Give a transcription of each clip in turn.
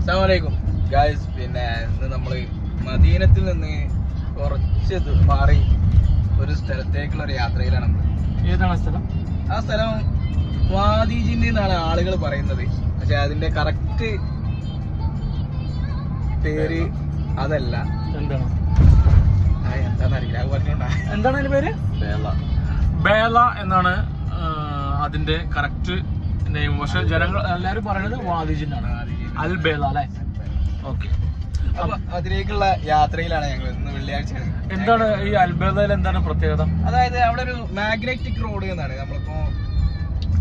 അസ്സലാമലൈക്കും ഗായ്സ്. പിന്നെ ഇന്ന് നമ്മൾ മദീനത്തിൽ നിന്ന് കുറച്ച് മാറി ഒരു സ്ഥലത്തേക്കുള്ള ഒരു യാത്രയിലാണ് നമ്മൾ. ഏതാണ് സ്ഥലം? ആ സ്ഥലം വാദിജിന്റെ എന്നാണ് ആളുകൾ പറയുന്നത്. പക്ഷെ അതിന്റെ കറക്റ്റ് പേര് അതല്ല. എന്താണ് എന്താണെന്നറിയില്ല. അത് പറഞ്ഞോണ്ടാ. എന്താണ് അതിന്റെ പേര്? ബേല എന്നാണ് അതിന്റെ കറക്റ്റ് നെയിം. പക്ഷെ ജനങ്ങൾ എല്ലാരും പറയുന്നത് വാദിജിന്നാണ്. അൽ ബേല അല്ലെ? ഓക്കെ. അപ്പൊ അതിലേക്കുള്ള യാത്രയിലാണ് ഞങ്ങൾ ഇന്ന്. വെള്ളിയാഴ്ച. എന്താണ് ഈ അൽബേലയിൽ എന്താണ് പ്രത്യേകത? അതായത് അവിടെ ഒരു മാഗ്നറ്റിക് റോഡ് എന്നാണ്. നമ്മളിപ്പോ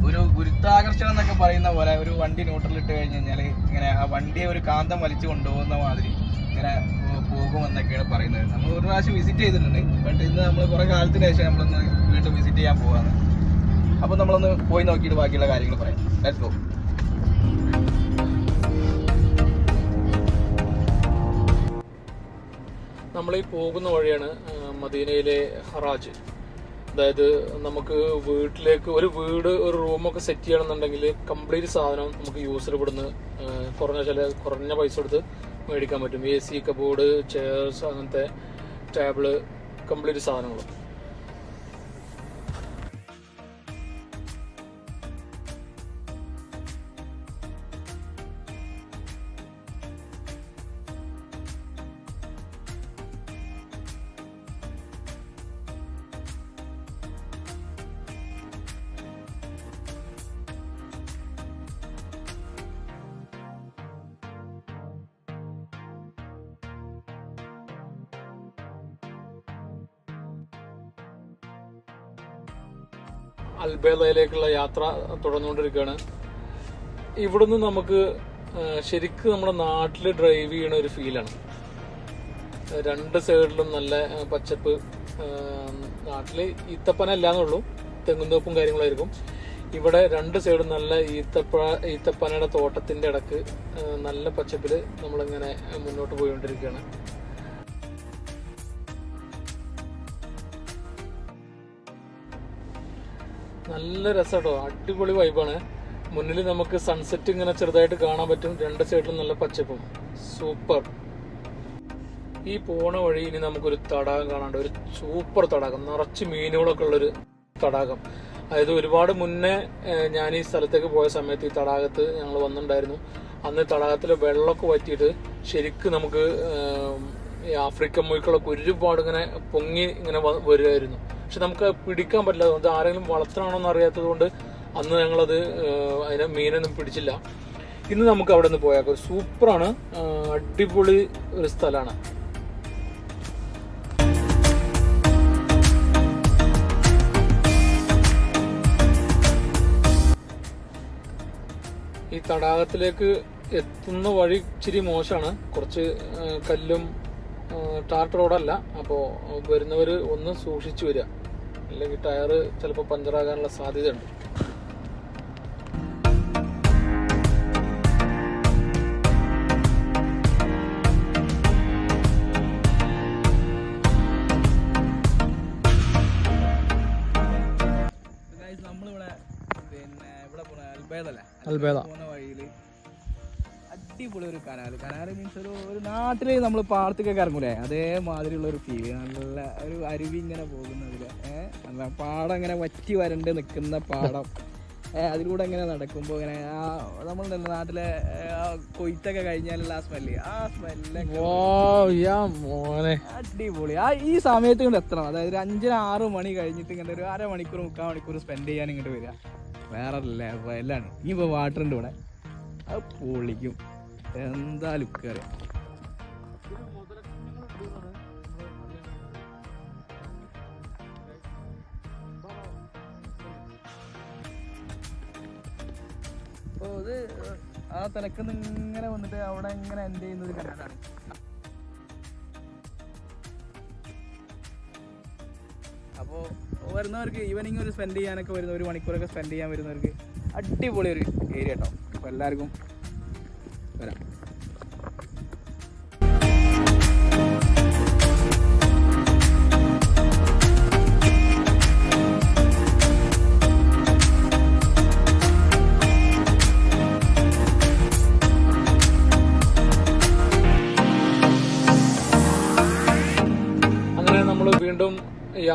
ഒരു ഗുരുത്വാകർഷണം എന്നൊക്കെ പറയുന്ന പോലെ ഒരു വണ്ടി ന്യൂട്രലിട്ട് കഴിഞ്ഞ് കഴിഞ്ഞാൽ ഇങ്ങനെ ആ വണ്ടിയെ ഒരു കാന്തം വലിച്ചു കൊണ്ടുപോകുന്ന മാതിരി ഇങ്ങനെ പോകുമെന്നൊക്കെയാണ് പറയുന്നത്. നമ്മൾ ഒരു പ്രാവശ്യം വിസിറ്റ് ചെയ്തിട്ടുണ്ട്. ബട്ട് ഇന്ന് നമ്മൾ കുറെ കാലത്തിന് ശേഷം നമ്മളൊന്ന് വീണ്ടും വിസിറ്റ് ചെയ്യാൻ പോവാണ്. അപ്പൊ നമ്മളൊന്ന് പോയി നോക്കിയിട്ട് ബാക്കിയുള്ള കാര്യങ്ങൾ പറയാം. Let's go. നമ്മളീ പോകുന്ന വഴിയാണ് മദീനയിലെ ഹറാജ്. അതായത് നമുക്ക് വീട്ടിലേക്ക് ഒരു റൂമൊക്കെ സെറ്റ് ചെയ്യണമെന്നുണ്ടെങ്കിൽ കംപ്ലീറ്റ് സാധനം നമുക്ക് യൂസർ ഇവിടുന്ന് കുറഞ്ഞ പൈസ കൊടുത്ത് മേടിക്കാൻ പറ്റും. AC, കബോർഡ്, ചെയർസ്, അങ്ങനത്തെ ടേബിള്, കംപ്ലീറ്റ് സാധനങ്ങൾ. അൽബേലയിലേക്കുള്ള യാത്ര തുടർന്നുകൊണ്ടിരിക്കുകയാണ്. ഇവിടുന്ന് നമുക്ക് ശരിക്കും നമ്മുടെ നാട്ടിൽ ഡ്രൈവ് ചെയ്യണ ഒരു ഫീലാണ്. രണ്ട് സൈഡിലും നല്ല പച്ചപ്പ്. നാട്ടിൽ ഈത്തപ്പന അല്ലാന്നുള്ളൂ, തെങ്ങുന്തോപ്പും കാര്യങ്ങളായിരിക്കും. ഇവിടെ രണ്ട് സൈഡും നല്ല ഈത്തപ്പനയുടെ തോട്ടത്തിന്റെ ഇടക്ക് നല്ല പച്ചപ്പില് നമ്മളിങ്ങനെ മുന്നോട്ട് പോയിക്കൊണ്ടിരിക്കുകയാണ്. നല്ല രസട്ടോ, അടിപൊളി വൈബാണ്. മുന്നിൽ നമുക്ക് സൺസെറ്റ് ഇങ്ങനെ ചെറുതായിട്ട് കാണാൻ പറ്റും. രണ്ട് സൈഡിലും നല്ല പച്ചപ്പും. സൂപ്പർ. ഈ പോണ വഴി ഇനി നമുക്കൊരു തടാകം കാണാണ്ട്. ഒരു സൂപ്പർ തടാകം, നിറച്ച് മീനുകളൊക്കെ ഉള്ളൊരു തടാകം. അതായത് ഒരുപാട് മുന്നേ ഞാൻ ഈ സ്ഥലത്തേക്ക് പോയ സമയത്ത് ഈ തടാകത്ത് ഞങ്ങൾ വന്നിട്ടുണ്ടായിരുന്നു. അന്ന് തടാകത്തിലെ വെള്ളമൊക്കെ വറ്റിയിട്ട് ശരിക്കും നമുക്ക് ഈ ആഫ്രിക്കൻ മുഴുക്കളൊക്കെ ഒരുപാട് ഇങ്ങനെ പൊങ്ങി ഇങ്ങനെ വരുമായിരുന്നു. പക്ഷെ നമുക്ക് പിടിക്കാൻ പറ്റില്ല. അതുകൊണ്ട് ആരെങ്കിലും വളർത്തണമെന്ന് അറിയാത്തത് കൊണ്ട് അന്ന് ഞങ്ങളത് അതിനെ മീനൊന്നും പിടിച്ചില്ല. ഇന്ന് നമുക്ക് അവിടെ നിന്ന് പോയാൽ സൂപ്പറാണ്. അടിപൊളി ഒരു സ്ഥലമാണ്. ഈ തടാകത്തിലേക്ക് എത്തുന്ന വഴി ഇച്ചിരി മോശമാണ്. കുറച്ച് കല്ലും ടാർട്ട് റോഡല്ല. അപ്പോൾ വരുന്നവർ ഒന്ന് സൂക്ഷിച്ചു വരിക, അല്ലെങ്കിൽ ടയർ ചിലപ്പോൾ പഞ്ചറാകാനുള്ള സാധ്യതയുണ്ട്. നമ്മളിവിടെ പിന്നെ ഇവിടെ അൽബേല പോകുന്ന വഴിയിൽ അടിപൊളി ഒരു കനാല് മീൻസ് ഒരു നാട്ടില് നമ്മൾ പാടത്തേക്കൊക്കെ ഇറങ്ങൂലേ, അതേമാതിരിയുള്ള ഒരു ഫീല്. നല്ല ഒരു അരുവി ഇങ്ങനെ പോകുന്നതില് നല്ല പാടം ഇങ്ങനെ വറ്റി വരണ്ട് നിൽക്കുന്ന പാടം. അതിലൂടെ ഇങ്ങനെ നടക്കുമ്പോൾ ഇങ്ങനെ ആ നമ്മളുടെ നാട്ടിലെ കൊയ്ത്തൊക്കെ കഴിഞ്ഞാലുള്ള ആ സ്മെല്ലൊക്കെ അടിപൊളി. ഈ സമയത്ത് ഇങ്ങോട്ട് എത്തണം. അതായത് ഒരു 5-6 മണി കഴിഞ്ഞിട്ട് ഇങ്ങനെ ഒരു 1/2 മണിക്കൂർ 3/4 മണിക്കൂർ സ്പെൻഡ് ചെയ്യാൻ ഇങ്ങോട്ട് വരിക. വേറെ ലെവലാണ്. ഇനിയിപ്പോൾ വാട്ടർ ഉണ്ട് ഇവിടെ, അത് പൊളിക്കും. എന്താ ലുക്ക് അറിയാം. അപ്പോൾ ഇത് ആ തലക്കുന്ന് ഇങ്ങനെ വന്നിട്ട് അവിടെ ഇങ്ങനെ എൻഡ് ചെയ്യുന്നത് കനാലാണ്. അപ്പോൾ വരുന്നവർക്ക് ഈവനിങ് ഒരു സ്പെൻഡ് ചെയ്യാനൊക്കെ വരുന്ന 1 മണിക്കൂറൊക്കെ സ്പെൻഡ് ചെയ്യാൻ വരുന്നവർക്ക് അടിപൊളി ഒരു ഏരിയ കേട്ടോ. അപ്പോൾ എല്ലാവർക്കും വരാം.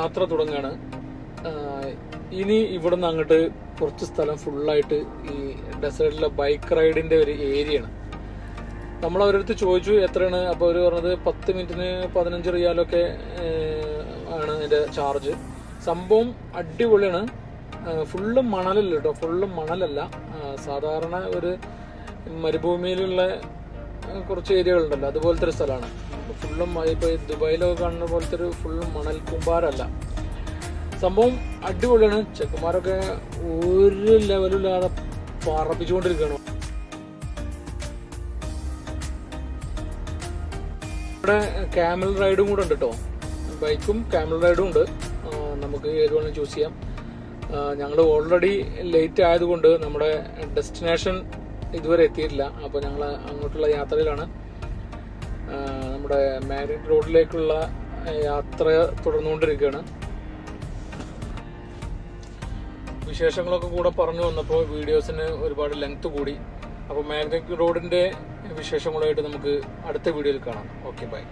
യാത്ര തുടങ്ങുകയാണ്. ഇനി ഇവിടെ നിന്ന് അങ്ങോട്ട് കുറച്ച് സ്ഥലം ഫുള്ളായിട്ട് ഈ ഡെസേർട്ടിലെ ബൈക്ക് റൈഡിന്റെ ഒരു ഏരിയയാണ്. നമ്മൾ അവരടുത്ത് ചോദിച്ചു എത്രയാണ്, അപ്പോൾ അവർ പറഞ്ഞത് 10 മിനിറ്റിന് 15 റിയാലൊക്കെ ആണ് അതിന്റെ ചാർജ്. സംഭവം അടിപൊളിയാണ്. ഫുള്ള് മണലല്ല കേട്ടോ, ഫുള്ള് മണലല്ല. സാധാരണ ഒരു മരുഭൂമിയിലുള്ള കുറച്ച് ഏരിയകളുണ്ടല്ലോ, അതുപോലത്തെ ഒരു സ്ഥലമാണ്. ഫുള്ളും ഇപ്പോൾ ദുബായിലൊക്കെ കാണുന്ന പോലത്തെ ഒരു ഫുള്ളും മണൽ കൂമ്പാരല്ല. സംഭവം അടിപൊളിയാണ്. ചെക്കന്മാരൊക്കെ ഒരു ലെവലില്ലാതെ പറപ്പിച്ചുകൊണ്ടിരിക്കുകയാണ്. ഇവിടെ ക്യാമൽ റൈഡും കൂടെ ഉണ്ട് കേട്ടോ, ബൈക്കും ക്യാമൽ റൈഡും ഉണ്ട്. നമുക്ക് ഏത് വേണമെങ്കിലും ചൂസ് ചെയ്യാം. ഞങ്ങൾ ഓൾറെഡി ലേറ്റ് ആയതുകൊണ്ട് നമ്മുടെ ഡെസ്റ്റിനേഷൻ ഇതുവരെ എത്തിയിട്ടില്ല. അപ്പോൾ ഞങ്ങൾ അങ്ങോട്ടുള്ള യാത്രയിലാണ്. നമ്മുടെ മാരിഡ് റോഡിലേക്കുള്ള യാത്ര തുടർന്നുകൊണ്ടിരിക്കുകയാണ്. വിശേഷങ്ങളൊക്കെ കൂടെ പറഞ്ഞു വന്നപ്പോൾ വീഡിയോസിന് ഒരുപാട് ലെങ്ത് കൂടി. അപ്പോൾ മാരിഡ് റോഡിൻ്റെ വിശേഷങ്ങളുമായിട്ട് നമുക്ക് അടുത്ത വീഡിയോയിൽ കാണാം. Okay, by.